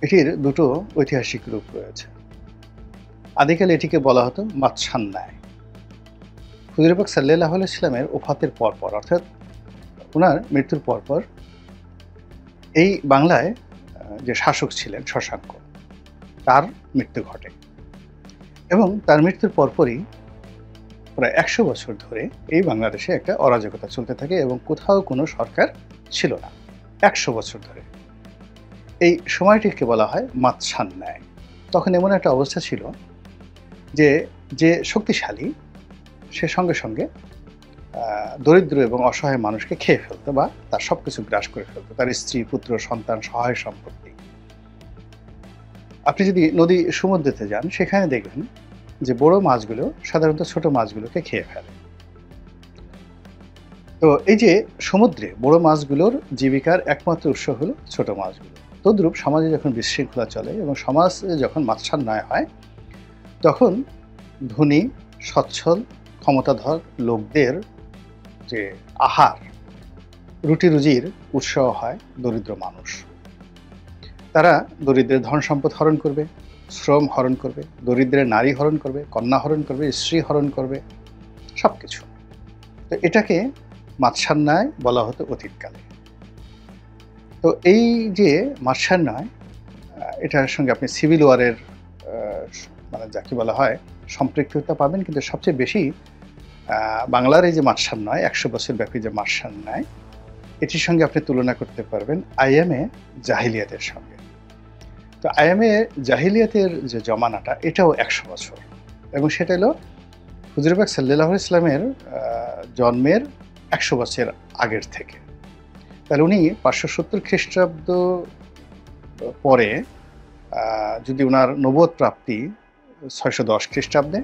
এটির দুটো ঐতিহাসিক রূপ রয়েছে। আদিকালে এটিকে বলা হতো মাৎসান্যায়। হুজুর পাক সাল্লাল্লাহু আলাইহি ওয়াসাল্লামের ওফাতের পরপর অর্থাৎ উনার মৃত্যুর পরপর এই বাংলায় যে শাসক ছিলেন শশাঙ্ক, তার মৃত্যু ঘটে এবং তার মৃত্যুর পরপরই প্রায় ১০০ বছর ধরে এই বাংলাদেশে একটা অরাজকতা চলতে থাকে এবং কোথাও কোনো সরকার ছিল না ১০০ বছর ধরে। এই সময়টিকে বলা হয় মাৎসান্যায়। তখন এমন একটা অবস্থা ছিল যে, যে শক্তিশালী সে সঙ্গে, সঙ্গে দরিদ্র এবং অসহায় মানুষকে খেয়ে ফেলত বা তার সবকিছু গ্রাস করে ফেলত। তার স্ত্রী, পুত্র, সন্তান, সহায় সম্পত্তি। আপনি যদি নদী সমুদ্রেতে যান সেখানে দেখবেন যে বড় মাছগুলো সাধারণত ছোট মাছগুলোকে খেয়ে ফেলে। তো এই যে সমুদ্রে বড় মাছগুলোর জীবিকার একমাত্র উৎস হলো ছোট মাছগুলো। তদ্রূপ সমাজে যখন বিশৃঙ্খলা চলে এবং সমাজে যখন মাৎসান্যায় হয়, তখন ধনী, সচ্ছল, ক্ষমতাধর লোকদের যে আহার, রুটি-রুজির উৎস হয় দরিদ্র মানুষ। তারা দরিদ্রের ধন সম্পদ হরণ করবে, শ্রম হরণ করবে, দরিদ্রের নারী হরণ করবে, কন্যা হরণ করবে, স্ত্রী হরণ করবে, সবকিছু। তো এটাকে মাৎসান্যায় বলা হতো অতীতকালে। তো এই যে মাৎসান্যায়, এটার সঙ্গে আপনি সিভিল ওয়ারের মানে যাকে বলা হয় সম্পৃক্ততা পাবেন, কিন্তু সবচেয়ে বেশি বাংলার এই যে মাৎসান্যায় ১০০ বছর ব্যাপী যে মাৎসান্যায়, এটির সঙ্গে আপনি তুলনা করতে পারবেন আইএমএ জাহিলিয়াতের সঙ্গে। তো আইএমএ জাহিলিয়াতের যে জমানাটা এটাও ১০০ বছর এবং সেটা হলো হুজুর পাক সাল্লাল্লাহু আলাইহি ওয়াসাল্লামের জন্মের ১০০ বছর আগের থেকে। তাহলে উনি ৫৭০ খ্রিস্টাব্দ পরে যদি উনার নবুয়ত প্রাপ্তি ৬১০ খ্রিস্টাব্দে,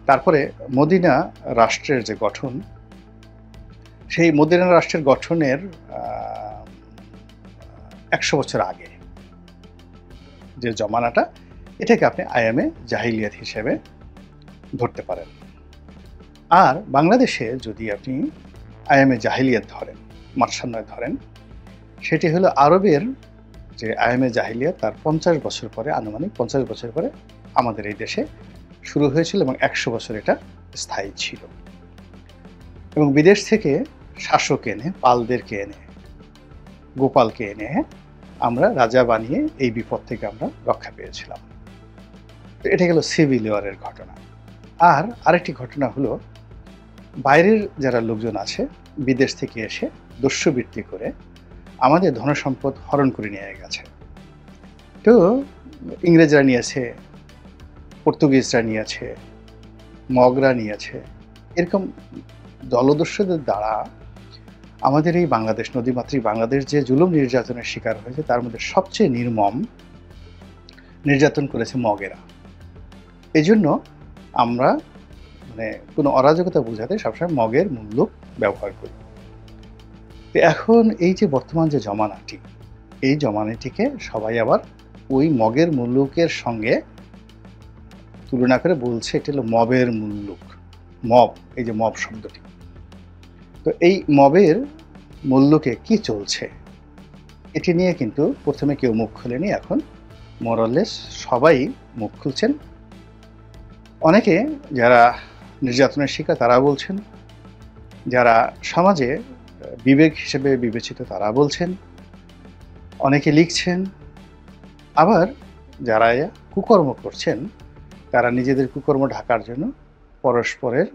তারপরে মদিনা রাষ্ট্রের যে গঠন, সেই মদিনা রাষ্ট্রের গঠনের ১০০ বছর আগে যে জমানাটা, এটাকে আপনি আইএমএ জাহিলিয়াত হিসেবে ধরতে পারেন। আর বাংলাদেশে যদি আপনি আইএমএ জাহিলিয়াত ধরেন, মাৎসান্যায় ধরেন, সেটি হলো আরবের যে আইএমএ জাহিলিয়াত তার ৫০ বছর পরে, আনুমানিক ৫০ বছর পরে আমাদের এই দেশে শুরু হয়েছিল এবং ১০০ বছর এটা স্থায়ী ছিল। এবং বিদেশ থেকে শাসক এনে, পালদেরকে এনে, গোপালকে এনে আমরা রাজা বানিয়ে এই বিপদ থেকে আমরা রক্ষা পেয়েছিলাম। তো এটা গেল সিভিল ওয়ারের ঘটনা। আর আরেকটি ঘটনা হলো বাইরের যারা লোকজন আছে বিদেশ থেকে এসে দস্যুবৃত্তি করে আমাদের ধনসম্পদ হরণ করে নিয়ে গেছে। তো ইংরেজরা নিয়েছে, পর্তুগিজরা নিয়েছে, মগরা নিয়েছে। এরকম জলদস্যুদের দ্বারা আমাদের এই বাংলাদেশ, নদীমাতৃক বাংলাদেশ যে জুলুম নির্যাতনের শিকার হয়েছে, তার মধ্যে সবচেয়ে নির্মম নির্যাতন করেছে মগেরা। এই জন্য আমরা মানে কোনো অরাজকতা বোঝাতে সবসময় মগের মুল্লুক ব্যবহার করি। তো এখন এই যে বর্তমান যে জমানাটি, এই জমানাটিকে সবাই আবার ওই মগের মুল্লুকের সঙ্গে তুলনা করে বলছে এটা হলো মবের মুল্লুক। মব, এই যে মব শব্দটি, তো এই মবের মুল্লুকে কি চলছে এটি নিয়ে কিন্তু প্রথমে কেউ মুখ খোলেনি, এখন মোরালেস সবাই মুখ খুলছেন। অনেকে যারা নির্যাতনের শিকার তারা বলছেন, যারা সমাজে বিবেক হিসেবে বিবেচিত তারা বলছেন, অনেকে লিখছেন, আবার যারা কুকর্ম করছেন তারা নিজেদের কুকর্ম ঢাকার জন্য পরস্পরের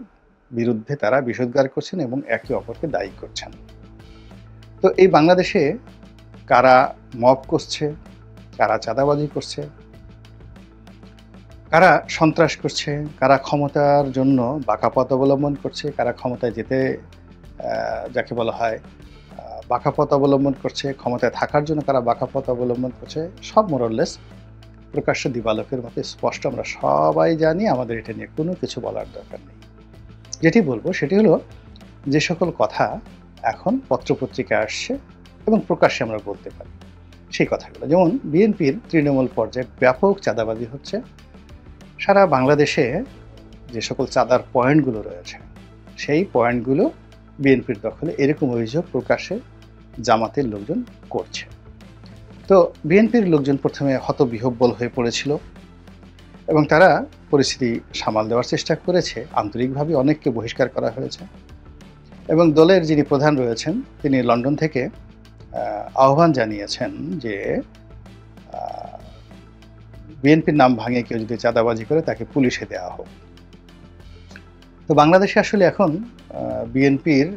বিরুদ্ধে তারা বিষোদ্গার করছেন এবং একে অপরকে দায়ী করছেন। তো এই বাংলাদেশে কারা মব করছে, কারা চাঁদাবাজি করছে, কারা সন্ত্রাস করছে, কারা ক্ষমতার জন্য বাঁকা পথ অবলম্বন করছে, কারা ক্ষমতায় যেতে যাকে বলা হয় বাঁকা পথ অবলম্বন করছে, ক্ষমতায় থাকার জন্য কারা বাঁকা পথ অবলম্বন করছে, সব মোরাললেস প্রকাশ্য দিবালোকের মতো স্পষ্ট আমরা সবাই জানি। আমাদের এটা নিয়ে কোনো কিছু বলার দরকার নেই। যেটি বলবো সেটি হলো যে সকল কথা এখন পত্রপত্রিকায় আসছে এবং প্রকাশ্যে আমরা বলতে পারি সেই কথাগুলো, যেমন বিএনপির তৃণমূল পর্যায়ে ব্যাপক চাঁদাবাজি হচ্ছে। সারা বাংলাদেশে যে সকল চাঁদার পয়েন্টগুলো রয়েছে সেই পয়েন্টগুলো বিএনপির দখলে, এরকম অভিযোগ প্রকাশ্যে জামাতের লোকজন করছে। তো বিএনপির লোকজন প্রথমে হতবিহ্বল হয়ে পড়েছিল এবং তারা পরিস্থিতি সামাল দেওয়ার চেষ্টা করেছে। আন্তরিকভাবে অনেককে বহিষ্কার করা হয়েছে এবং দলের যিনি প্রধান রয়েছেন তিনি লন্ডন থেকে আহ্বান জানিয়েছেন যে বিএনপির নাম ভাঙে কেউ যদি চাঁদাবাজি করে তাকে পুলিশে দেওয়া হোক। তো বাংলাদেশে আসলে এখন বিএনপির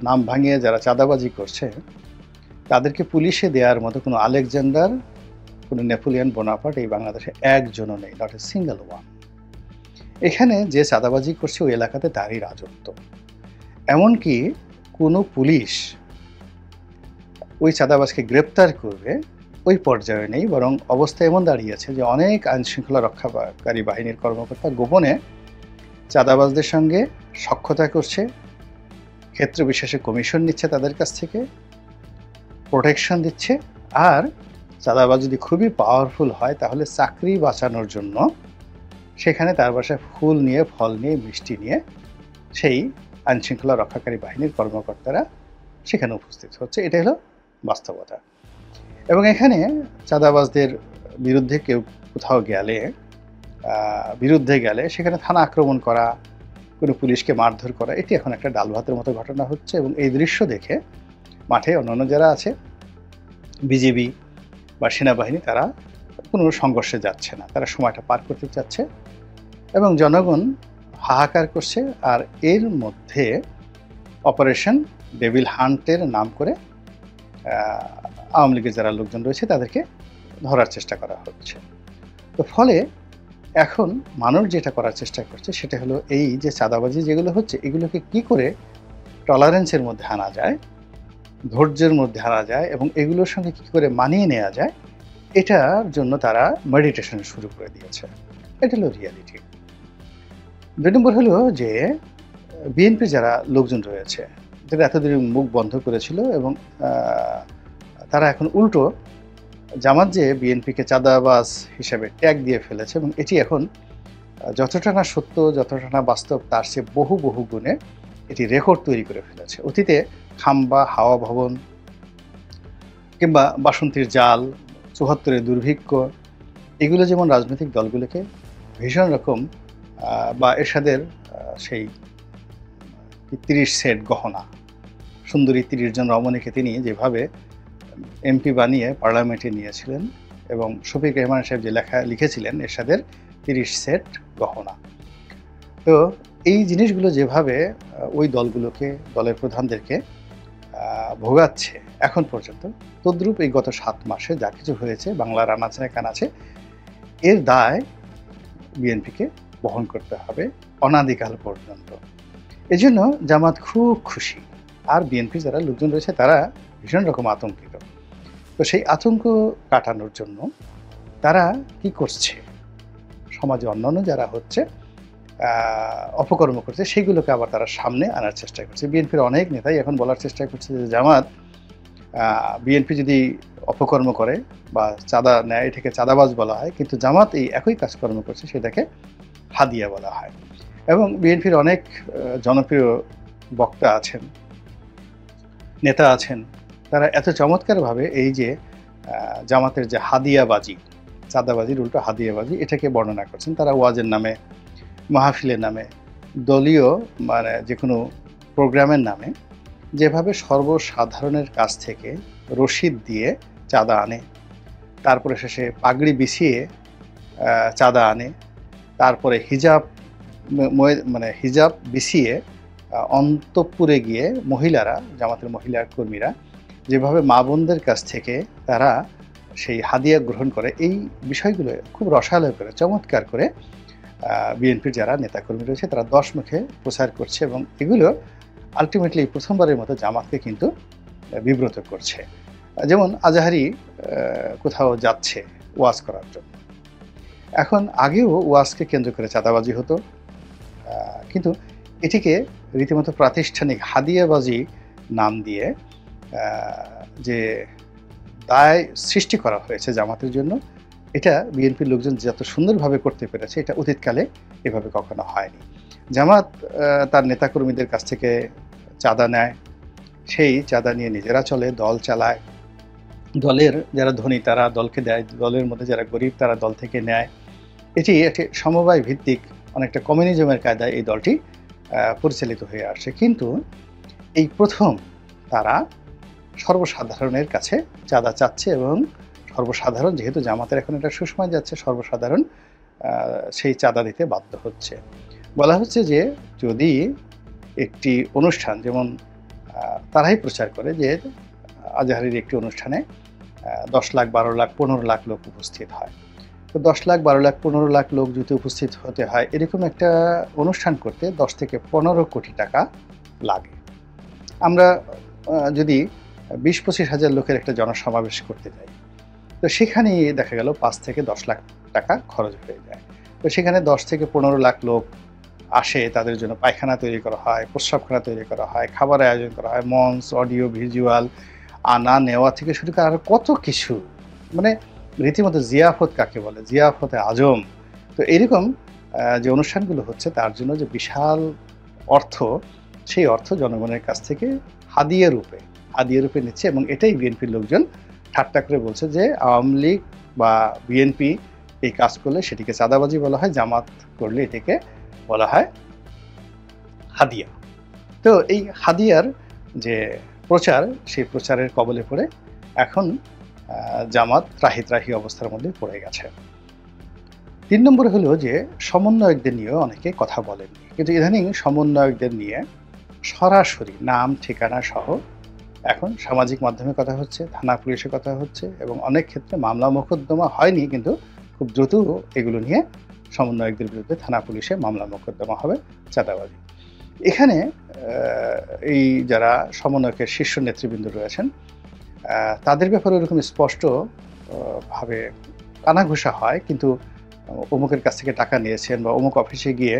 নাম ভাঙিয়ে যারা চাঁদাবাজি করছে তাদেরকে পুলিশে দেওয়ার মতো কোনো আলেকজান্ডার, কোনো নেপোলিয়ন বোনাপার্ট এই বাংলাদেশে একজনও নেই, নট এ সিঙ্গেল ওয়ান। এখানে যে চাঁদাবাজি করছে ওই এলাকাতে তারই রাজত্ব। এমনকি কোনো পুলিশ ওই চাঁদাবাজকে গ্রেপ্তার করবে ওই পর্যায়ে নেই, বরং অবস্থা এমন দাঁড়িয়েছে যে অনেক আইনশৃঙ্খলা রক্ষাকারী বাহিনীর কর্মকর্তা গোপনে চাঁদাবাজদের সঙ্গে সখ্যতা করছে, ক্ষেত্র বিশেষে কমিশন নিচ্ছে তাদের কাছ থেকে, প্রোটেকশন দিচ্ছে। আর চাঁদাবাজ যদি খুবই পাওয়ারফুল হয় তাহলে চাকরি বাঁচানোর জন্য সেখানে তার বাসায় ফুল নিয়ে, ফল নিয়ে, মিষ্টি নিয়ে সেই আইনশৃঙ্খলা রক্ষাকারী বাহিনীর কর্মকর্তারা সেখানে উপস্থিত হচ্ছে। এটা হলো বাস্তবতা। এবং এখানে চাঁদাবাজদের বিরুদ্ধে কেউ কোথাও বিরুদ্ধে গেলে সেখানে থানা আক্রমণ করা, কোনো পুলিশকে মারধর করা, এটি এখন একটা ডাল ভাতের মতো ঘটনা হচ্ছে। এবং এই দৃশ্য দেখে মাঠে অন্যান্য যারা আছে, বিজিবি বা সেনাবাহিনী, তারা কোনো সংঘর্ষে যাচ্ছে না, তারা সময়টা পার করতে চাচ্ছে এবং জনগণ হাহাকার করছে। আর এর মধ্যে অপারেশন ডেভিল হান্টের নাম করে আওয়ামী লীগের যারা লোকজন রয়েছে তাদেরকে ধরার চেষ্টা করা হচ্ছে। তো ফলে এখন মানুষ যেটা করার চেষ্টা করছে সেটা হলো এই যে চাঁদাবাজি যেগুলো হচ্ছে এগুলোকে কি করে টলারেন্সের মধ্যে আনা যায়, ধৈর্যের মধ্যে আনা যায় এবং এগুলোর সঙ্গে কী করে মানিয়ে নেওয়া যায়, এটার জন্য তারা মেডিটেশন শুরু করে দিয়েছে। এটা হলো রিয়ালিটি। 2 নম্বর হলো যে বিএনপি যারা লোকজন রয়েছে যারা এতদিন মুখ বন্ধ করেছিল এবং তারা এখন উল্টো জামাত যে বিএনপিকে চাঁদাবাজ হিসাবে ট্যাগ দিয়ে ফেলেছে এবং এটি এখন যতটা না সত্য, যতটা না বাস্তব, তার চেয়ে বহু বহু গুণে এটি রেকর্ড তৈরি করে ফেলেছে। অতীতে খাম্বা, হাওয়া ভবন কিংবা বাসন্তীর জাল, ৭৪-এর দুর্ভিক্ষ, এগুলো যেমন রাজনৈতিক দলগুলোকে ভীষণ রকম বা এরশাদের সেই 30 সেট গহনা, সুন্দরী 30 জন রমণীকে তিনি যেভাবে এমপি বানিয়ে পার্লামেন্টে নিয়েছিলেন এবং শফিক রেহমান সাহেব যে লিখেছিলেন এরশাদের 30 সেট গহনা, তো এই জিনিসগুলো যেভাবে ওই দলগুলোকে, দলের প্রধানদেরকে ভোগাচ্ছে এখন পর্যন্ত, তদ্রূপ এই গত 7 মাসে যা কিছু হয়েছে বাংলার আনাচে কানাচে, এর দায় বিএনপিকে বহন করতে হবে অনাদিকাল পর্যন্ত। এজন্য জামাত খুব খুশি, আর বিএনপি যারা লোকজন রয়েছে তারা ভীষণ রকম আতঙ্কিত। তো সেই আতঙ্ক কাটানোর জন্য তারা কি করছে, সমাজে অন্যান্য যারা হচ্ছে অপকর্ম করছে সেগুলোকে আবার তারা সামনে আনার চেষ্টা করছে। বিএনপির অনেক নেতাই এখন বলার চেষ্টা করছে যে জামাত, বিএনপি যদি অপকর্ম করে বা চাঁদা নেয় এটাকে চাঁদাবাজ বলা হয়, কিন্তু জামাত এই একই কাজকর্ম করছে সেটাকে হাদিয়া বলা হয়। এবং বিএনপির অনেক জনপ্রিয় বক্তা আছেন, নেতা আছেন, তারা এত চমৎকারভাবে এই যে জামাতের যে হাদিয়াবাজি, চাঁদাবাজির উল্টো হাদিয়াবাজি, এটাকে বর্ণনা করছেন। তারা ওয়াজের নামে, মাহফিলের নামে, দলীয় মানে যে কোনো প্রোগ্রামের নামে যেভাবে সর্বসাধারণের কাছ থেকে রসিদ দিয়ে চাঁদা আনে, তারপরে শেষে পাগড়ি বিছিয়ে চাঁদা আনে, তারপরে হিজাব বিছিয়ে অন্তঃপুরে গিয়ে মহিলারা, জামাতের মহিলা কর্মীরা যেভাবে মা বোনদের কাছ থেকে তারা সেই হাদিয়া গ্রহণ করে, এই বিষয়গুলো খুব রসালো করে, চমৎকার করে বিএনপির যারা নেতাকর্মী রয়েছে তারা 10 মুখে প্রচার করছে এবং এগুলো আলটিমেটলি প্রথমবারের মতো জামাতকে কিন্তু বিব্রত করছে। যেমন আজাহারি কোথাও যাচ্ছে ওয়াজ করার জন্য, এখন আগেও ওয়াজকে কেন্দ্র করে চাঁদাবাজি হতো, কিন্তু এটিকে রীতিমতো প্রাতিষ্ঠানিক হাদিয়াবাজি নাম দিয়ে যে দায় সৃষ্টি করা হয়েছে জামাতের জন্য, এটা বিএনপির লোকজন যত সুন্দরভাবে করতে পেরেছে এটা অতীতকালে এভাবে কখনো হয়নি। জামাত তার নেতাকর্মীদের কাছ থেকে চাঁদা নেয়, সেই চাঁদা নিয়ে নিজেরা চলে, দল চালায়, দলের যারা ধনী তারা দলকে দেয়, দলের মধ্যে যারা গরিব তারা দল থেকে নেয়। এটি একটি সমবায় ভিত্তিক অনেকটা কমিউনিজমের কায়দায় এই দলটি পরিচালিত হয়ে আসছে। কিন্তু এই প্রথম তারা সর্বসাধারণের কাছে চাঁদা চাচ্ছে এবং সর্বসাধারণ, যেহেতু জামাতের এখন একটা সুসময় যাচ্ছে, সর্বসাধারণ সেই চাঁদা দিতে বাধ্য হচ্ছে। বলা হচ্ছে যে যদি একটি অনুষ্ঠান, যেমন তারাই প্রচার করে যে আজহারের একটি অনুষ্ঠানে 10 লাখ, 12 লাখ, 15 লাখ লোক উপস্থিত হয়। তো 10 লাখ, 12 লাখ, 15 লাখ লোক যদি উপস্থিত হতে হয়, এরকম একটা অনুষ্ঠান করতে 10 থেকে 15 কোটি টাকা লাগে। আমরা যদি 20-25 হাজার লোকের একটা জনসমাবেশ করতে যাই, তো সেখানে দেখা গেল 5 থেকে 10 লাখ টাকা খরচ হয়ে যায়। তো সেখানে 10 থেকে 15 লাখ লোক আসে, তাদের জন্য পায়খানা তৈরি করা হয়, প্রস্রাবখানা তৈরি করা হয়, খাবারের আয়োজন করা হয়, মঞ্চ, অডিও, ভিজুয়াল, আনা নেওয়া থেকে শুরু করে আরও কত কিছু, মানে রীতিমতো জিয়াফত কাকে বলে, জিয়াফতে আজম। তো এরকম যে অনুষ্ঠানগুলো হচ্ছে তার জন্য যে বিশাল অর্থ, সেই অর্থ জনগণের কাছ থেকে হাদিয়া রূপে নিচ্ছে। এবং এটাই বিএনপির লোকজন ঠাট্টা করে বলছে যে আওয়ামী লীগ বা বিএনপি এই কাজ করলে সেটিকে চাঁদাবাজি বলা হয়, জামাত করলে এটাকে বলা হয় হাদিয়া। তো এই হাদিয়ার যে প্রচার, সেই প্রচারের কবলে পড়ে এখন জামাত ত্রাহি অবস্থার মধ্যে পড়ে গেছে। 3 নম্বর হলো যে সমন্বয়কদের নিয়েও অনেকে কথা বলেননি, কিন্তু ইদানিং সমন্বয়কদের নিয়ে সরাসরি নাম ঠিকানা সহ এখন সামাজিক মাধ্যমে কথা হচ্ছে, থানা পুলিশে কথা হচ্ছে, এবং অনেক ক্ষেত্রে মামলা মোকদ্দমা হয়নি, কিন্তু খুব দ্রুত এগুলো নিয়ে সমন্বয়কদের বিরুদ্ধে থানা পুলিশে মামলা মোকদ্দমা হবে চাঁদাবাজি। এখানে এই যারা সমন্বয়কের শীর্ষ নেতৃবৃন্দ রয়েছেন তাদের ব্যাপারে ওরকম স্পষ্ট ভাবে কানাঘুষা হয়, কিন্তু অমুকের কাছ থেকে টাকা নিয়েছেন বা অমুক অফিসে গিয়ে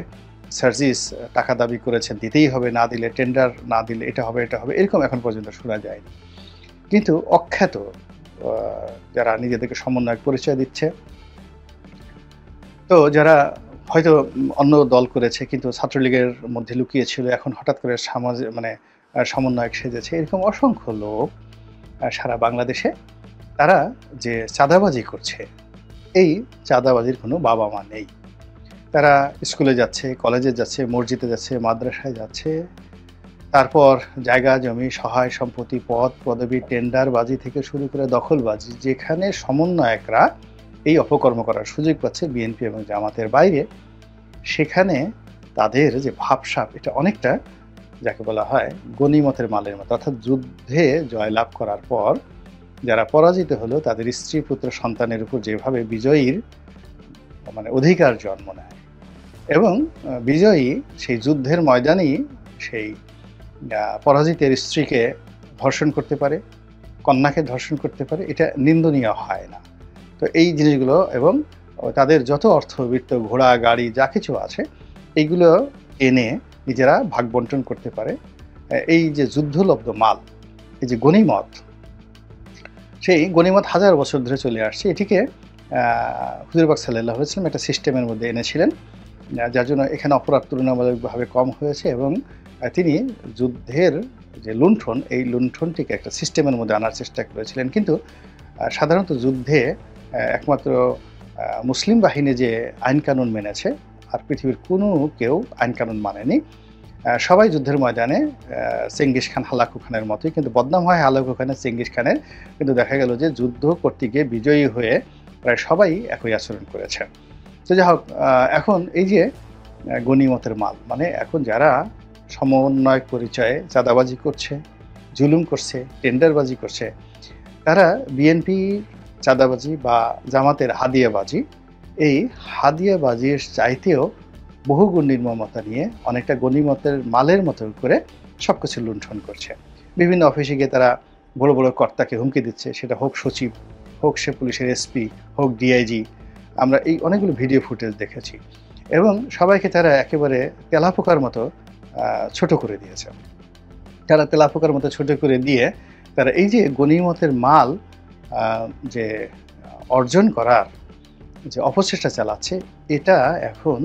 সার্জিস টাকা দাবি করেছেন, দিতেই হবে, না দিলে টেন্ডার না দিলে এটা হবে, এরকম এখন পর্যন্ত শোনা যায়নি। কিন্তু অখ্যাত যারা নিজেদেরকে সমন্বয়ক পরিচয় দিচ্ছে, তো যারা হয়তো অন্য দল করেছে কিন্তু ছাত্রলীগের মধ্যে লুকিয়ে ছিল, এখন হঠাৎ করে সমন্বয়ক সেজেছে, এরকম অসংখ্য লোক সারা বাংলাদেশে তারা যে চাঁদাবাজি করছে, এই চাঁদাবাজির কোনো বাবা মা নেই। তারা স্কুলে যাচ্ছে, কলেজে যাচ্ছে, মসজিদে যাচ্ছে, মাদ্রাসায় যাচ্ছে, তারপর জায়গা জমি, সহায় সম্পত্তি, পদ পদবি, টেন্ডারবাজি থেকে শুরু করে দখলবাজি, যেখানে সমন্বয়করা এই অপকর্ম করার সুযোগ পাচ্ছে বিএনপি এবং জামাতের বাইরে, সেখানে তাদের যে ভাবসাব, এটা অনেকটা যাকে বলা হয় গনিমতের মালের মতো। অর্থাৎ যুদ্ধে জয়লাভ করার পর যারা পরাজিত হলো তাদের স্ত্রী পুত্র সন্তানের উপর যেভাবে বিজয়ীর অধিকার জন্ম নেয়, এবং বিজয়ী সেই যুদ্ধের ময়দানেই সেই পরাজিতের স্ত্রীকে ধর্ষণ করতে পারে, কন্যাকে ধর্ষণ করতে পারে, এটা নিন্দনীয় হয় না। তো এই জিনিসগুলো, এবং তাদের যত অর্থবিত্ত, ঘোড়া গাড়ি যা কিছু আছে, এইগুলো এনে নিজেরা ভাগ বন্টন করতে পারে। এই যে যুদ্ধলব্ধ মাল, এই যে গনিমত, সেই গনিমত হাজার বছর ধরে চলে আসছে। এটিকে হুজুর পাক সাল্লাল্লাহু আলাইহি ওয়াসাল্লাম একটা সিস্টেমের মধ্যে এনেছিলেন, যার জন্য এখানে অপরাধ তুলনামূলকভাবে কম হয়েছে, এবং তিনি যুদ্ধের যে লুণ্ঠন, এই লুণ্ঠনটিকে একটা সিস্টেমের মধ্যে আনার চেষ্টা করেছিলেন। কিন্তু সাধারণত যুদ্ধে একমাত্র মুসলিম বাহিনী যে আইনকানুন মেনেছে, আর পৃথিবীর কোনো কেউ আইনকানুন মানেনি। সবাই যুদ্ধের ময়দানে চেঙ্গিস খান, হালাকু খানের মতোই, কিন্তু বদনাম হয় হালাকু খানের, চেঙ্গিস খানের, কিন্তু দেখা গেল যে যুদ্ধ করতে গিয়ে বিজয়ী হয়ে প্রায় সবাই একই আচরণ করেছে। তো যাই হোক, এখন এই যে গনিমতের মাল, এখন যারা সমন্বয়ক পরিচয়ে চাঁদাবাজি করছে, জুলুম করছে, টেন্ডারবাজি করছে, তারা বিএনপির চাঁদাবাজি বা জামাতের হাদিয়াবাজি, এই হাদিয়াবাজির চাইতেও বহুগুণ নির্মমতা নিয়ে অনেকটা গনিমতের মালের মতো করে সব কিছু লুণ্ঠন করছে। বিভিন্ন অফিসে গিয়ে তারা বড় বড় কর্তাকে হুমকি দিচ্ছে, সেটা হোক সচিব, হোক সে পুলিশের এসপি, হোক ডিআইজি। আমরা এই অনেকগুলো ভিডিও ফুটেজ দেখেছি, এবং সবাইকে তারা একেবারে তেলাপোকার মতো ছোট করে দিয়েছে। তারা তেলাপোকার মতো ছোট করে দিয়ে তারা এই যে গনিমতের মাল যে অর্জন করার যে অপচেষ্টা চালাচ্ছে, এটা এখন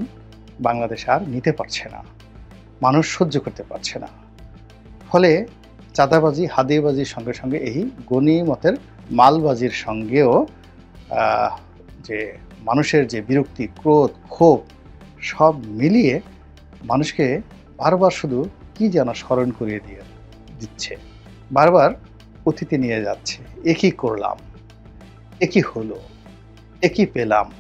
বাংলাদেশ আর নিতে পারছে না, মানুষ সহ্য করতে পারছে না। ফলে চাঁদাবাজি, হাদিয়াবাজির সঙ্গে সঙ্গে এই গনিমতের মালবাজির সঙ্গেও যে মানুষের যে বিরক্তি, ক্রোধ, ক্ষোভ সব মিলিয়ে মানুষকে বারবার শুধু কি যেন স্মরণ করিয়ে দিচ্ছে। বারবার অতীতে নিয়ে যাচ্ছে। এ কি করলাম? এ কি হলো? এ কি পেলাম?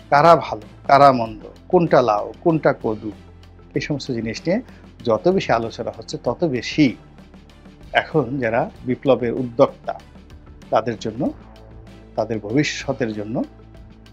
কারা ভালো? কারা মন্দ? কোনটা লাউ? কোনটা কদু? এই সমস্ত জিনিস নিয়ে যত বেশি আলোচনা হচ্ছে তত বেশি এখন যারা বিপ্লবের উদ্যোক্তা তাদের জন্য, তাদের ভবিষ্যতের জন্য